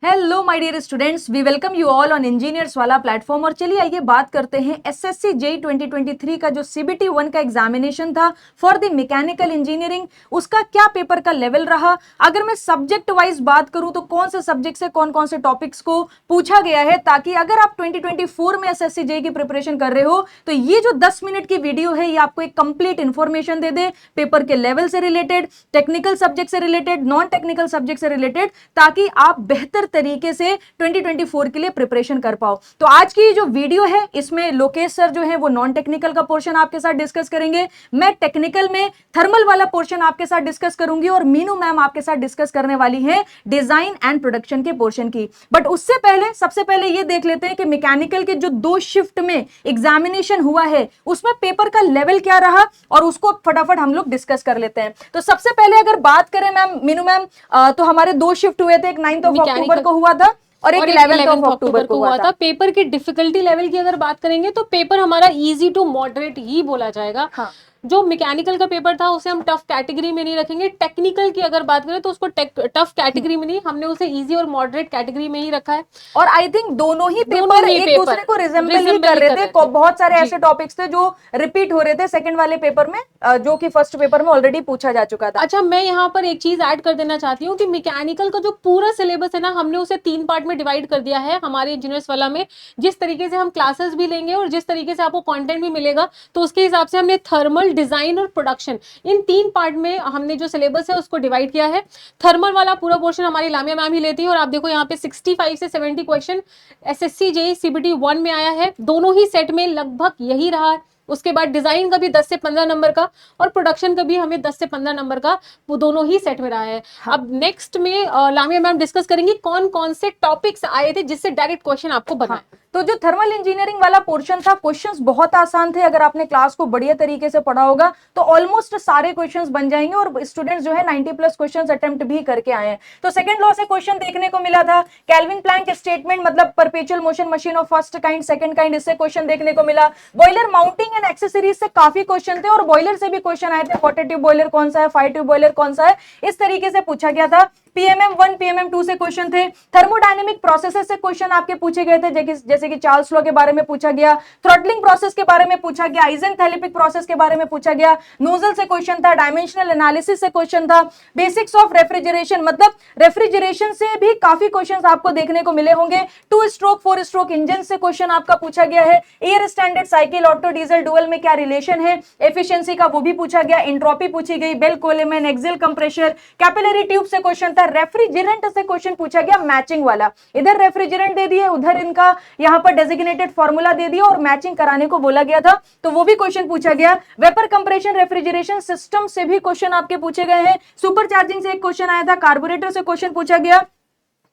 Hello my dear students, we welcome you all on engineers वाला platform. और चलिए आइए बात करते हैं एसएससी जेईई 2023 का जो सीबीटी 1 का एग्जामिनेशन था फॉर द मैकेनिकल इंजीनियरिंग, उसका क्या पेपर का लेवल रहा। अगर मैं सब्जेक्ट वाइज बात करूं तो कौन से सब्जेक्ट से कौन कौन से टॉपिक्स को पूछा गया है, ताकि अगर आप 2024 में एसएससी जेईई की प्रिपरेशन कर रहे हो तो ये जो 10 मिनट की वीडियो है ये आपको एक कंप्लीट इंफॉर्मेशन दे दे पेपर के लेवल से रिलेटेड, टेक्निकल सब्जेक्ट से रिलेटेड, नॉन टेक्निकल सब्जेक्ट से रिलेटेड, ताकि आप बेहतर तरीके से 2024 के लिए प्रिपरेशन कर पाओ। तो आज की जो वीडियो है इसमें लोकेश सर जो है वो नॉन टेक्निकल का पोर्शन आपके साथ डिस्कस करेंगे, मैं टेक्निकल में थर्मल वाला पोर्शन आपके साथ डिस्कस करूंगी और मीनू मैम आपके साथ डिस्कस करने वाली है डिजाइन एंड प्रोडक्शन के पोर्शन की। बट उससे पहले सबसे पहले ये देख लेते हैं कि मैकेनिकल के जो 2 शिफ्ट में एग्जामिनेशन हुआ है उसमें पेपर का लेवल क्या रहा, और उसको फटाफट हम लोग डिस्कस कर लेते हैं। तो सबसे पहले अगर बात करें मैम, मीनू मैम, तो हमारे 2 शिफ्ट हुए थे, एक 9 अक्टूबर को हुआ था और एक 11 अक्टूबर को हुआ था। पेपर की डिफिकल्टी लेवल की अगर बात करेंगे तो पेपर हमारा इजी टू मॉडरेट ही बोला जाएगा। हाँ। जो मैकेनिकल का पेपर था उसे हम टफ कैटेगरी में नहीं रखेंगे। टेक्निकल की अगर बात करें तो उसको टफ कैटेगरी में नहीं, हमने उसे इजी और मॉडरेट कैटेगरी में ही रखा है। और आई थिंक दोनों ही पेपर एक दूसरे को रिजेंबल ही कर रहे थे। बहुत सारे ऐसे टॉपिक्स थे जो रिपीट हो रहे थे सेकंड वाले पेपर में, जो कि फर्स्ट पेपर में ऑलरेडी पूछा जा चुका था। अच्छा, मैं यहाँ पर एक चीज ऐड कर देना चाहती हूँ कि मैकेनिकल का जो पूरा सिलेबस है ना, हमने उसे 3 पार्ट में डिवाइड कर दिया है हमारे इंजीनियर्स वाला में। जिस तरीके से हम क्लासेस भी लेंगे और जिस तरीके से आपको कंटेंट भी मिलेगा, तो उसके हिसाब से हमने थर्मल, डिजाइन और प्रोडक्शन, इन 3 पार्ट में हमने जो सिलेबस है उसको डिवाइड किया है। थर्मल वाला पूरा पोर्शन हमारी लामिया मैम ही लेती है और आप देखो यहाँ पे 65 से 70 क्वेश्चन एसएससी जेईई सीबीटी 1 में आया है। दोनों ही सेट में लगभग यही रहा है। उसके बाद डिजाइन का भी 10 से 15 नंबर का और प्रोडक्शन का भी हमें 10 से 15 नंबर का, वो दोनों ही सेट में रहा है। हाँ। अब नेक्स्ट में लामिया मैम डिस्कस करेंगी कौन कौन से टॉपिक्स आए थे जिससे डायरेक्ट क्वेश्चन आपको बना। हाँ। तो जो थर्मल इंजीनियरिंग वाला पोर्शन था, क्वेश्चंस बहुत आसान थे। अगर आपने क्लास को बढ़िया तरीके से पढ़ा होगा तो ऑलमोस्ट सारे क्वेश्चंस बन जाएंगे और स्टूडेंट्स जो है 90+ क्वेश्चंस अटेम्प्ट भी करके आए हैं। तो सेकंड लॉ से क्वेश्चन देखने को मिला था। केल्विन प्लैंक स्टेटमेंट मतलब perpetual motion machine of first kind, second kind, इससे क्वेश्चन देखने को मिला। बॉयलर माउंटिंग एंड एक्सेसरीज से काफी क्वेश्चन थे और बॉयलर से भी क्वेश्चन आए थे। वाटर ट्यूब बॉयलर कौन सा है, फायर ट्यूब बॉयलर कौन सा है, इस तरीके से पूछा गया था। पीएमएम 1, पीएमएम 2 से क्वेश्चन थे। थर्मोडायनेमिक प्रोसेसेस से क्वेश्चन आपके पूछे गए थे, जैसे कि चार्ल्स लॉ के बारे में पूछा गया, थ्रॉटलिंग प्रोसेस के बारे में पूछा गया, आइजनथैलेपिक प्रोसेस के बारे में पूछा गया, नोजल से क्वेश्चन था, डायमेंशनल एनालिसिस से क्वेश्चन था, बेसिक्स ऑफ रेफ्रिजरेशन मतलब रेफ्रिजरेशन से भी काफी क्वेश्चंस आपको देखने को मिले होंगे। 2 स्ट्रोक 4 स्ट्रोक इंजन से क्वेश्चन आपका पूछा गया है। Air standard cycle, auto, diesel, dual में क्या रिलेशन है, एफिशिएंसी का वो भी पूछा गया। एंट्रोपी पूछी गई, Bell Coleman, axial compressor, capillary tube से क्वेश्चन था। रेफ्रिजरेंट से क्वेश्चन पूछा गया मैचिंग वाला, इधर रेफ्रिजरेंट दे दिए, उधर इनका यहां पर डेजिग्नेटेड फार्मूला दे दिया और मैचिंग कराने को बोला गया था, तो वो भी क्वेश्चन पूछा गया। वेपर कंप्रेशन रेफ्रिजरेशन सिस्टम से भी क्वेश्चन आपके पूछे गए हैं। सुपर चार्जिंग से एक क्वेश्चन आया था, कार्बोरेटर से क्वेश्चन पूछा गया।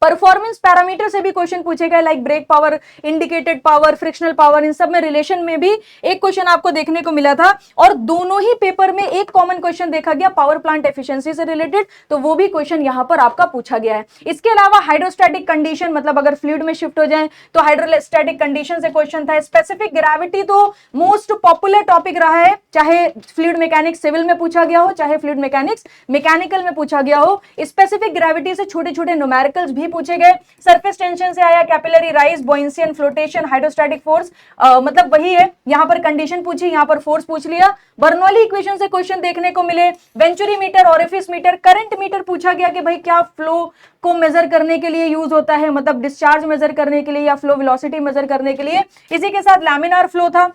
परफॉर्मेंस पैरामीटर से भी क्वेश्चन पूछे गए, like brake power, indicated power, frictional power, इन सब में रिलेशन में भी एक क्वेश्चन आपको देखने को मिला था। और दोनों ही पेपर में एक कॉमन क्वेश्चन देखा गया पावर प्लांट एफिशिएंसी से रिलेटेड, तो वो भी क्वेश्चन यहां पर आपका पूछा गया है। इसके अलावा हाइड्रोस्टैटिक कंडीशन मतलब अगर फ्लूइड में शिफ्ट हो जाए तो हाइड्रोस्टैटिक कंडीशन से क्वेश्चन था। स्पेसिफिक ग्रेविटी तो मोस्ट पॉपुलर टॉपिक रहा है, चाहे फ्लूइड मैकेनिक्स सिविल में पूछा गया हो, चाहे फ्लूइड मैकेनिक्स मैकेनिकल में पूछा गया हो। स्पेसिफिक ग्रेविटी से छोटे छोटे न्यूमेरिकल्स भी पूछे गए। सरफेस टेंशन से आया, capillary rise, buoyancy and flotation, hydrostatic force, मतलब वही है, यहां पर कंडीशन पूछी, यहां पर फोर्स पूछ लिया। बर्नौली इक्वेशन से क्वेश्चन देखने को मिले। Venturi meter, orifice meter, current meter पूछा गया कि भाई क्या फ्लो को मेजर करने के लिए यूज होता है, मतलब डिस्चार्ज मेजर करने के लिए या फ्लो वेलोसिटी मेजर करने के लिए। इसी के साथ लैमिनार फ्लो था।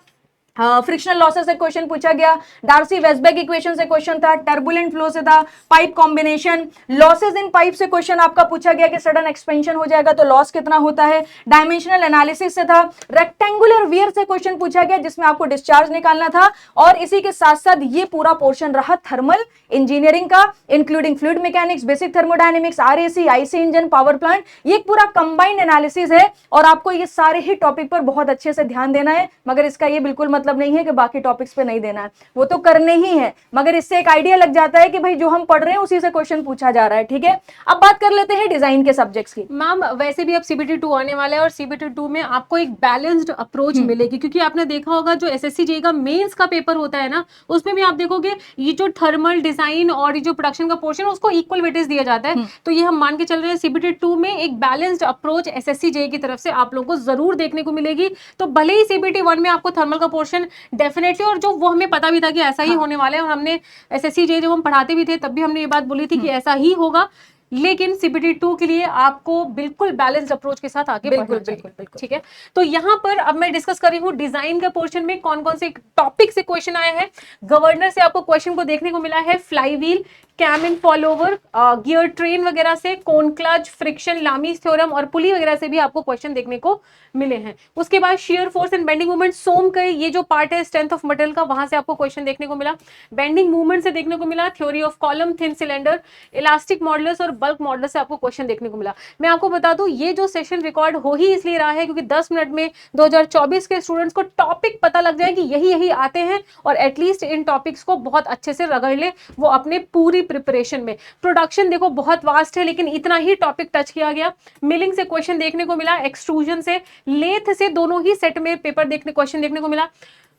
फ्रिक्शनल लॉसेस से क्वेश्चन पूछा गया। डार्सी वेस्बर्ग इक्वेशन से क्वेश्चन था। टर्बुलेंट फ्लो से था। Pipe combination, losses in pipe से क्वेश्चन आपका पूछा गया कि सडन एक्सपेंशन हो जाएगा तो लॉस कितना होता है। डायमेंशनल एनालिसिस से था। रेक्टेंगुलर वियर से क्वेश्चन पूछा गया जिसमें आपको डिस्चार्ज निकालना था। और इसी के साथ साथ ये पूरा पोर्शन रहा थर्मल इंजीनियरिंग का, including fluid mechanics, basic thermodynamics, RAC, IC engine, power plant. ये पूरा कंबाइंड एनालिसिस है और आपको ये सारे ही टॉपिक पर बहुत अच्छे से ध्यान देना है, मगर इसका ये बिल्कुल मतलब मतलब नहीं है कि बाकी टॉपिक्स पे नहीं देना है, वो तो करने ही है, मगर इससे एक आइडिया लग जाता है कि भाई जो हम पढ़ रहे हैं उसी से क्वेश्चन पूछा जा रहा है। ठीक है, अब बात कर लेते हैं डिजाइन के सब्जेक्ट्स की। मैम वैसे भी अब CBT 2 आने वाला है और CBT 2 में आपको एक बैलेंस्ड अप्रोच मिलेगी, क्योंकि आपने देखा होगा जो SSC JEE का मेंस का पेपर होता है ना, उसमें भी आप देखोगे ये जो थर्मल डिजाइन और ये जो प्रोडक्शन का पोर्शन है उसको इक्वल वेटेज दिया जाता है। तो ये हम मान के चल रहे हैं CBT 2 में एक बैलेंस्ड अप्रोच SSC JEE की तरफ से आप लोगों को जरूर देखने को मिलेगी। तो भले ही CBT 1 में आपको थर्मल का पोर्शन डेफिनेटली, और जो वो हमें पता भी था कि ऐसा ही होने वाला है, और हमने SSC JEE जब हम पढ़ाते भी थे तब भी हमने ये बात बोली थी कि ऐसा ही होगा, लेकिन CBT 2 के लिए आपको बिल्कुल बैलेंस्ड अप्रोच के साथ आगे बढ़ना चाहिए। ठीक है, तो यहाँ पर अब मैं डिस्कस कर रही हूँ डिजाइन के पोर्शन में कौन कौन से टॉपिक से क्वेश्चन आए हैं। गवर्नर से आपको क्वेश्चन को देखने को मिला है flywheel, cam and follower, gear train वगैरह से, cone clutch, friction, Lami's theorem और पुली वगैरह से भी आपको क्वेश्चन देखने को मिले हैं। उसके बाद shear force and bending movement, सोम का ये जो पार्ट है स्ट्रेंथ ऑफ मटेरियल का, वहां से आपको क्वेश्चन देखने को मिला। बेंडिंग मूवमेंट से देखने को मिला theory of column, thin cylinder, elastic modulus और बल्क मॉडुलस से आपको क्वेश्चन देखने को मिला। मैं आपको बता दूं ये जो सेशन रिकॉर्ड हो ही इसलिए रहा है क्योंकि 10 मिनट में 2024 के स्टूडेंट्स को टॉपिक पता लग जाए कि यही आते हैं, और एटलीस्ट इन टॉपिक्स को बहुत अच्छे से रगड़ ले वो अपने पूरी प्रिपरेशन में। प्रोडक्शन देखो बहुत वास्ट है, लेकिन इतना ही टॉपिक टच किया गया। मिलिंग से क्वेश्चन देखने को मिला, एक्सट्रूजन से, लेथ से, दोनों ही सेट में पेपर देखने क्वेश्चन देखने को मिला।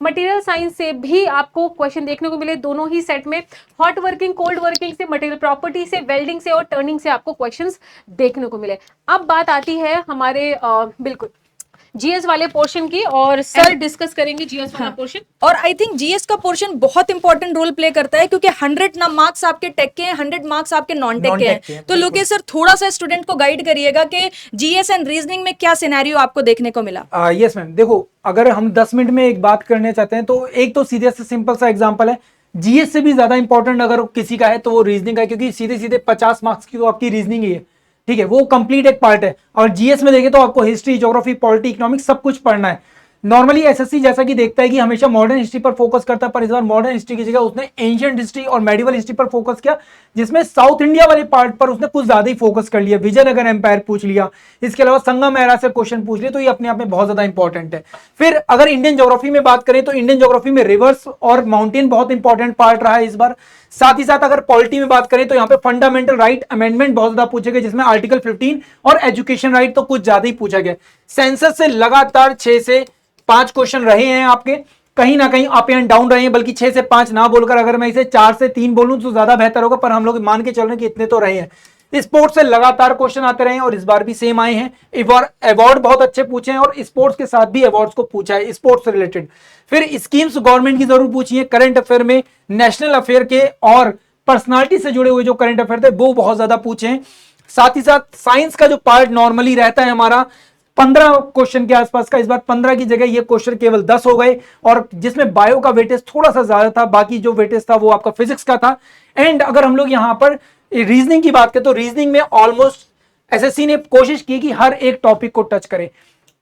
मटेरियल साइंस से भी आपको क्वेश्चन देखने को मिले दोनों ही सेट में। हॉट वर्किंग, कोल्ड वर्किंग से, मटेरियल प्रॉपर्टी से, वेल्डिंग से और टर्निंग से आपको क्वेश्चंस देखने को मिले। अब बात आती है हमारे बिल्कुल GS वाले पोर्शन की, और सर डिस्कस करेंगे GS वाला पोर्शन। और आई थिंक जीएस का पोर्शन बहुत इंपॉर्टेंट रोल प्ले करता है, क्योंकि 100 ना मार्क्स आपके टेक के हैं, 100 मार्क्स आपके नॉन टेक के हैं। तो लोकेश सर थोड़ा सा स्टूडेंट को गाइड करिएगा कि जीएस एंड रीजनिंग में क्या सिनेरियो आपको देखने को मिला। यस मैम, देखो अगर हम 10 मिनट में एक बात करने चाहते हैं तो एक तो सीधे से सिंपल सा एग्जांपल है, जीएस से भी ज्यादा इंपॉर्टेंट अगर किसी का है तो वो रीजनिंग का है, क्योंकि सीधे सीधे 50 मार्क्स की तो आपकी रीजनिंग ही है। ठीक है, वो कंप्लीट एक पार्ट है। और जीएस में देखें तो आपको हिस्ट्री, ज्योग्राफी, पॉलिटी, इकोनॉमिक्स सब कुछ पढ़ना है। नॉर्मली एसएससी जैसा कि देखता है कि हमेशा मॉडर्न हिस्ट्री पर फोकस करता है, पर इस बार मॉडर्न हिस्ट्री की जगह उसने एंशिएंट हिस्ट्री और मेडिवल हिस्ट्री पर फोकस किया, जिसमें साउथ इंडिया वाले पार्ट पर उसने कुछ ज्यादा ही फोकस कर लिया। विजयनगर एम्पायर पूछ लिया, इसके अलावा संगम एरा से क्वेश्चन पूछ लिए, तो ये अपने आप में बहुत ज्यादा इंपॉर्टेंट है। फिर अगर इंडियन ज्योग्राफी में बात करें तो इंडियन ज्योग्राफी में रिवर्स और माउंटेन बहुत इंपॉर्टेंट पार्ट रहा है इस बार। साथ ही साथ अगर पॉलिटी में बात करें तो यहाँ पे फंडामेंटल राइट अमेंडमेंट बहुत ज्यादा पूछे गए, जिसमें आर्टिकल 15 और एजुकेशन राइट तो कुछ ज्यादा ही पूछा गया। सेंसस से लगातार 6 से 5 क्वेश्चन रहे हैं आपके, कहीं ना कहीं अप एंड डाउन रहे हैं, बल्कि 6 से 5 ना बोलकर अगर मैं इसे 4 से 3 बोलूं तो ज्यादा बेहतर होगा, पर हम लोग मान के चल रहे हैं कि इतने तो रहे हैं। स्पोर्ट्स से लगातार क्वेश्चन आते रहे हैं और इस बार भी सेम आए हैं। अवार्ड बहुत अच्छे पूछे हैं और स्पोर्ट्स के साथ भी अवार्ड्स को पूछा है, स्पोर्ट्स से रिलेटेड। फिर स्कीम्स गवर्नमेंट की जरूर पूछी है, करंट अफेयर में नेशनल अफेयर के और पर्सनालिटी से जुड़े हुए जो करंट अफेयर थे वो बहुत ज्यादा पूछे हैं। साथ ही साथ साइंस का जो पार्ट नॉर्मली रहता है हमारा 15 क्वेश्चन के आसपास का, इस बार 15 की जगह ये क्वेश्चन केवल 10 हो गए, और जिसमें बायो का वेटेज थोड़ा सा ज्यादा था, बाकी जो वेटेज था वो आपका फिजिक्स का था। एंड अगर हम लोग यहाँ पर रीजनिंग की बात करें तो रीजनिंग में ऑलमोस्ट एसएससी ने कोशिश की कि हर एक टॉपिक को टच करे,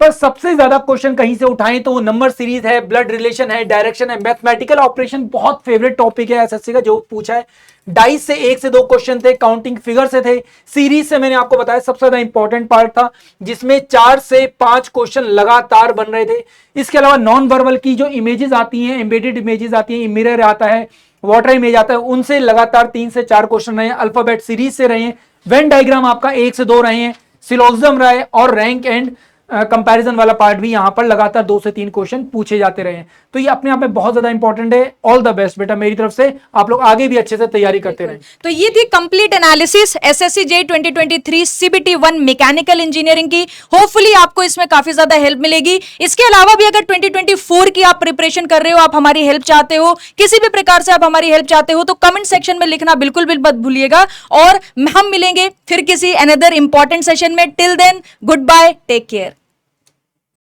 पर सबसे ज्यादा क्वेश्चन कहीं से उठाएं तो वो नंबर सीरीज है, ब्लड रिलेशन है, डायरेक्शन है, मैथमेटिकल ऑपरेशन बहुत फेवरेट टॉपिक है एसएससी का जो पूछा है। डाइस से 1 से 2 क्वेश्चन थे, काउंटिंग फिगर से थे, सीरीज से मैंने आपको बताया सबसे ज्यादा इंपॉर्टेंट पार्ट था, जिसमें 4 से 5 क्वेश्चन लगातार बन रहे थे। इसके अलावा नॉन वर्बल की जो इमेजेस आती हैं, एम्बेडेड इमेजेस आती हैं, मिरर आता है, वाटर इमेज आता है, उनसे लगातार 3 से 4 क्वेश्चन रहे हैं। अल्फाबेट सीरीज से रहे हैं, वेन डायग्राम आपका 1 से 2 रहे हैं, सिलोजिज्म रहा है, और रैंक एंड कंपैरिजन वाला पार्ट भी यहाँ पर लगातार 2 से 3 क्वेश्चन पूछे जाते रहे हैं। तो ये अपने आप में बहुत ज्यादा इंपॉर्टेंट है। ऑल द बेस्ट बेटा मेरी तरफ से, आप लोग आगे भी अच्छे से तैयारी करते रहें। तो ये थी complete analysis SSC JEE 2023 CBT 1 mechanical engineering की। होपफुली आपको इसमें काफी ज्यादा हेल्प मिलेगी। इसके अलावा भी अगर 2024 की आप प्रिपरेशन कर रहे हो, आप हमारी हेल्प चाहते हो, किसी भी प्रकार से आप हमारी हेल्प चाहते हो, तो कमेंट सेक्शन में लिखना बिल्कुल भी मत भूलिएगा। और हम मिलेंगे फिर किसी अनदर इंपॉर्टेंट सेशन में। Till then goodbye, take care.